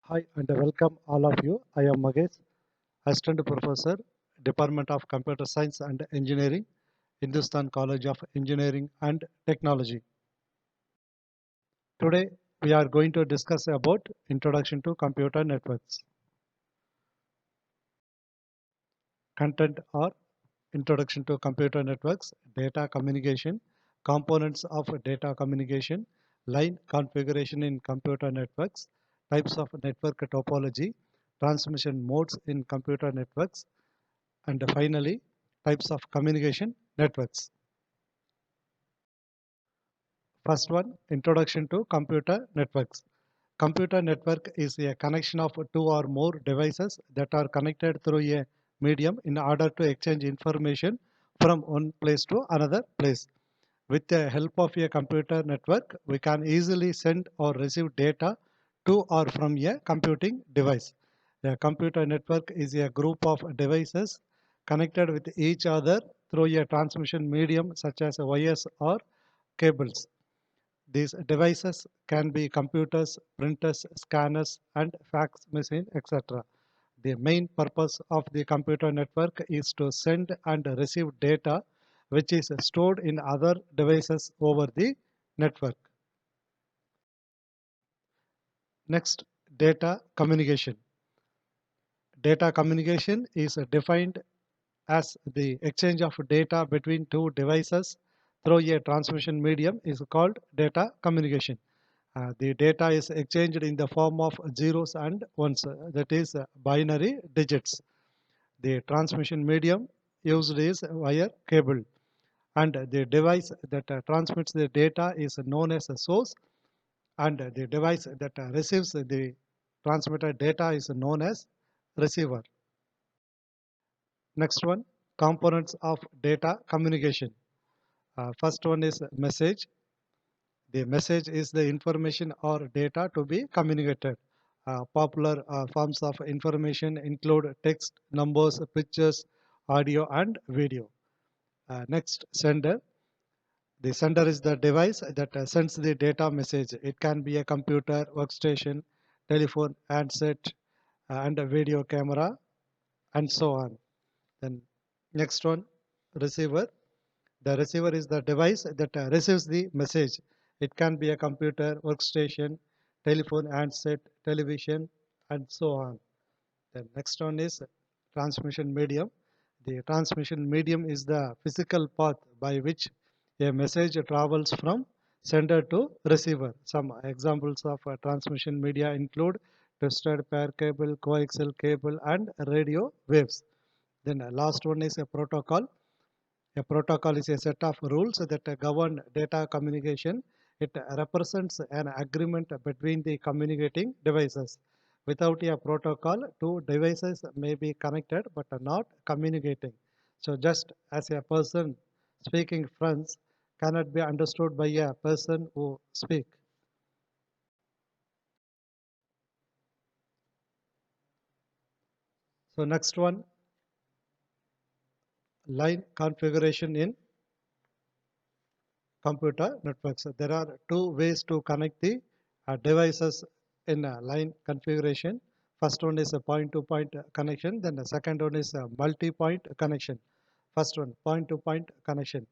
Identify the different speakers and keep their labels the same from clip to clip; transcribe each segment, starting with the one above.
Speaker 1: Hi and welcome all of you. I am Magesh, Assistant Professor, Department of Computer Science and Engineering, Hindustan College of Engineering and Technology. Today we are going to discuss about Introduction to Computer Networks. Content or Introduction to Computer Networks, Data Communication, Components of Data Communication, Line Configuration in Computer Networks, Types of Network Topology, Transmission Modes in Computer Networks, and finally, types of communication networks. First one, introduction to computer networks. Computer network is a connection of two or more devices that are connected through a medium in order to exchange information from one place to another place. With the help of a computer network, we can easily send or receive data to or from a computing device. A computer network is a group of devices connected with each other through a transmission medium such as wires or cables. These devices can be computers, printers, scanners, and fax machine, etc. The main purpose of the computer network is to send and receive data which is stored in other devices over the network. Next, data communication. Data communication is defined as the exchange of data between two devices through a transmission medium is called data communication. The data is exchanged in the form of zeros and ones, that is binary digits. The transmission medium used is wire cable, and the device that transmits the data is known as a source, and the device that receives the transmitted data is known as receiver. Next one, components of data communication. First one is message. The message is the information or data to be communicated. Popular forms of information include text, numbers, pictures, audio, and video. Next, sender. The sender is the device that sends the data message. It can be a computer, workstation, telephone, handset, and a video camera, and so on. Then, next one, receiver. The receiver is the device that receives the message. It can be a computer, workstation, telephone, handset, television, and so on. The next one is transmission medium. The transmission medium is the physical path by which a message travels from sender to receiver. Some examples of transmission media include twisted pair cable, coaxial cable, and radio waves. Then last one is a protocol. A protocol is a set of rules that govern data communication. It represents an agreement between the communicating devices. Without a protocol, two devices may be connected but are not communicating. So just as a person speaking French cannot be understood by a person who speak. So next one, line configuration in computer networks. There are two ways to connect the devices in a line configuration. First one is a point-to-point connection, then the second one is a multi-point connection. First one, point-to-point connection.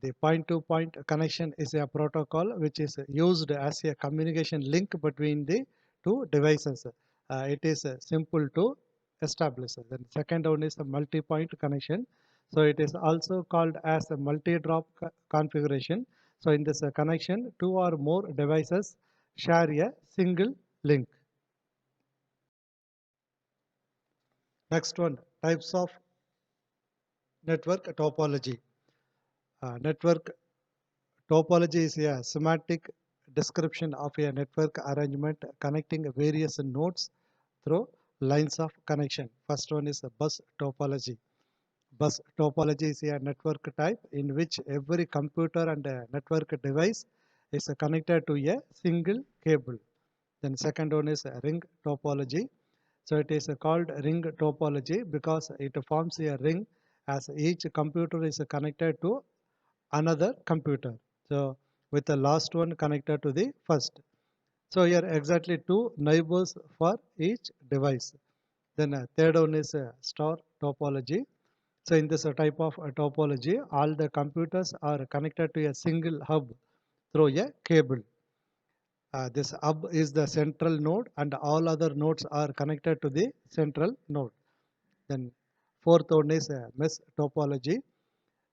Speaker 1: The point-to-point connection is a protocol which is used as a communication link between the two devices. It is simple to establish. Then second one is a multi-point connection. So it is also called as a multi-drop configuration. So in this connection, two or more devices share a single link. Next one, types of network topology. Network topology is a semantic description of a network arrangement connecting various nodes through lines of connection. First one is a bus topology. Bus topology is a network type in which every computer and a network device is connected to a single cable. Then second one is a ring topology. So it is called ring topology because it forms a ring as each computer is connected to another computer. So with the last one connected to the first. So here exactly two neighbors for each device. Then third one is star topology. So in this type of topology, all the computers are connected to a single hub through a cable. This hub is the central node and all other nodes are connected to the central node. Then fourth one is mesh topology.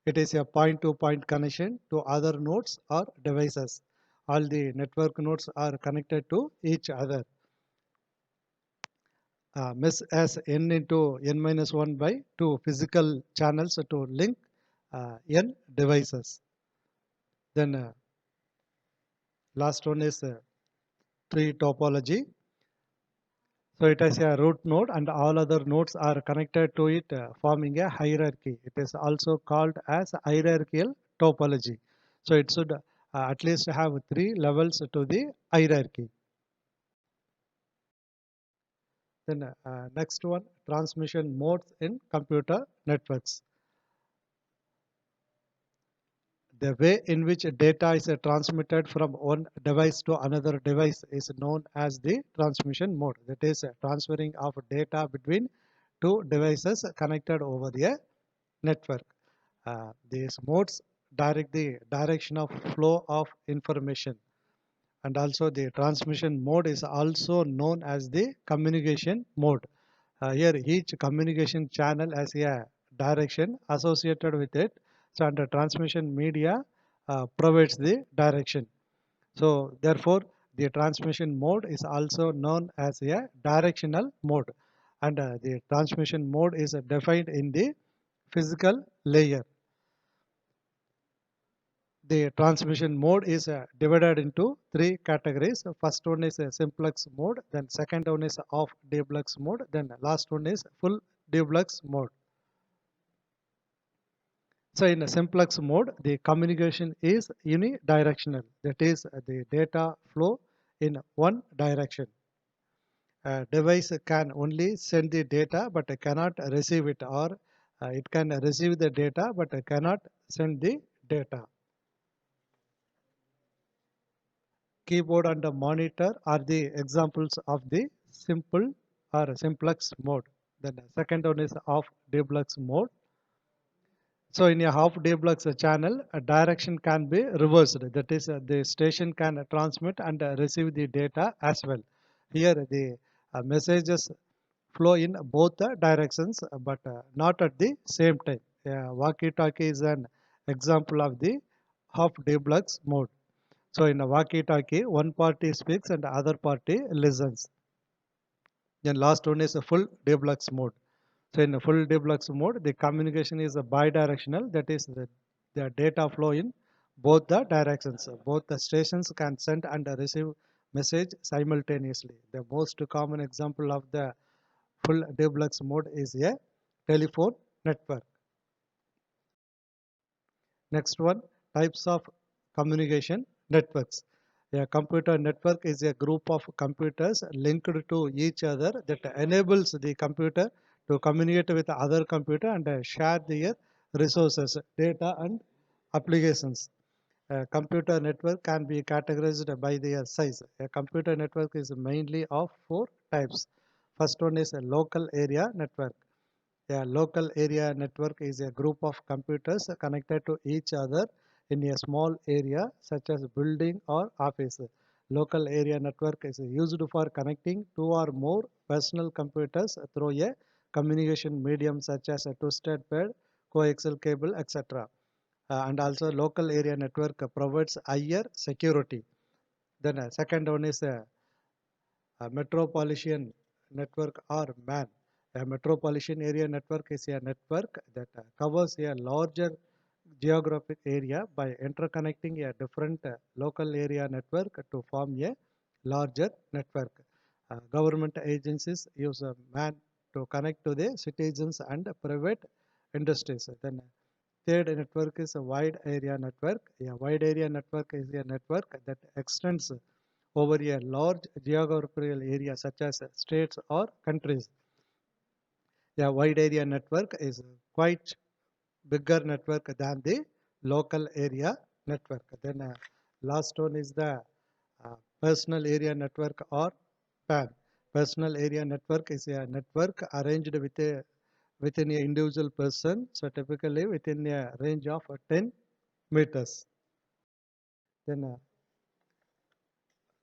Speaker 1: It is a point-to-point connection to other nodes or devices. All the network nodes are connected to each other. Mesh as n into n minus 1 by 2 physical channels to link n devices. Then last one is tree topology. So it has a root node and all other nodes are connected to it forming a hierarchy. It is also called as hierarchical topology. So it should at least have three levels to the hierarchy. Then next one, transmission modes in computer networks. The way in which data is transmitted from one device to another device is known as the transmission mode. That is transferring of data between two devices connected over the network. These modes direct the direction of flow of information, and also the transmission mode is also known as the communication mode. Here each communication channel has a direction associated with it. So under transmission media provides the direction. So therefore the transmission mode is also known as a directional mode, and the transmission mode is defined in the physical layer. The transmission mode is divided into three categories. First one is a simplex mode, then second one is off duplex mode, then last one is full duplex mode. So in a simplex mode, the communication is unidirectional. That is, the data flow in one direction. A device can only send the data but cannot receive it, or it can receive the data but cannot send the data. Keyboard and a monitor are the examples of the simple or simplex mode. Then the second one is off duplex mode. So in a half duplex channel, a direction can be reversed. That is, the station can transmit and receive the data as well. Here the messages flow in both the directions, but not at the same time. Walkie-talkie is an example of the half duplex mode. So in a walkie-talkie, one party speaks and the other party listens. Then last one is a full duplex mode. So in a full duplex mode, the communication is a bidirectional. That is, the data flow in both the directions. Both the stations can send and receive message simultaneously. The most common example of the full duplex mode is a telephone network. Next one, types of communication networks. A computer network is a group of computers linked to each other that enables the computer to communicate with the other computer and share their resources, data and applications. A computer network can be categorized by their size. A computer network is mainly of four types. First one is a local area network. A local area network is a group of computers connected to each other in a small area such as building or office. Local area network is used for connecting two or more personal computers through a communication medium such as a twisted pair, coaxial cable, etc. And also local area network provides higher security. Then second one is a metropolitan network or MAN. A metropolitan area network is a network that covers a larger geographic area by interconnecting a different local area network to form a larger network. Government agencies use a MAN to connect to the citizens and private industries. Then third network is a wide area network. A wide area network is a network that extends over a large geographical area such as states or countries. A wide area network is quite bigger network than the local area network. Then last one is the personal area network or PAN. Personal area network is a network arranged within a individual person, so typically within a range of 10 meters. Then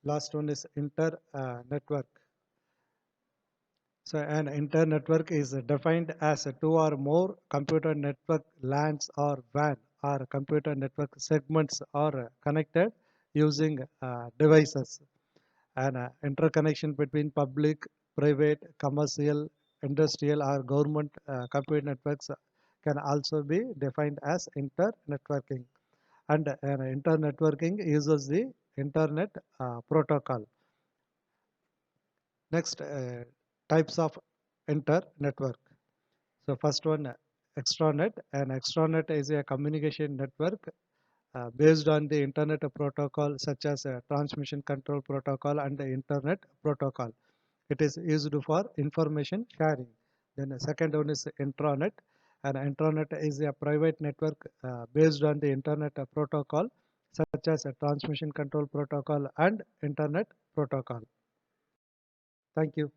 Speaker 1: last one is inter network. So an inter-network is defined as two or more computer network LANs or WAN or computer network segments are connected using devices. An interconnection between public, private, commercial, industrial or government computer networks can also be defined as inter-networking. And an inter-networking uses the Internet protocol. Next, types of inter-network. So first one, extranet. An extranet is a communication network based on the internet protocol such as transmission control protocol and the internet protocol. It is used for information sharing. Then the second one is intranet. An intranet is a private network based on the internet protocol such as a transmission control protocol and internet protocol. Thank you.